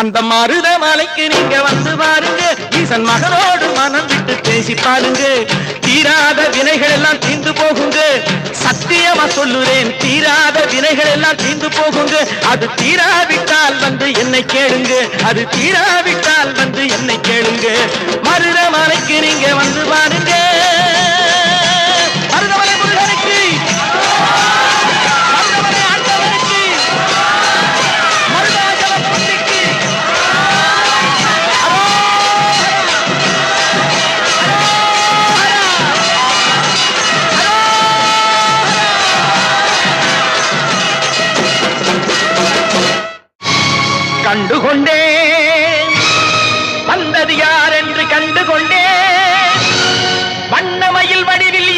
அந்த மருத மலைக்கு நீங்க வந்து பாருங்க, ஈசன் மகனோடு மனம் விட்டு பேசி பாருங்க. தீராத வினைகள் எல்லாம் தீர்ந்து போகுங்க, சத்தியமா சொல்லுறேன், தீராத வினைகள் எல்லாம் தீர்ந்து போகுங்க. அது தீராவிட்டால் வந்து என்னை கேளுங்க, அது தீராவிட்டால் வந்து என்னை கேளுங்க. மருத மலைக்கு நீங்க வந்து பாருங்க. மருதமலை முருகனுக்கு, மருதமலை ஆண்டவனுக்கு, மருதாச்சல பொன்னிக்கு கண்டுகொண்டேன், வந்தது யார் என்று கண்டுகொண்டேன். வண்ணமயில் வடிவில்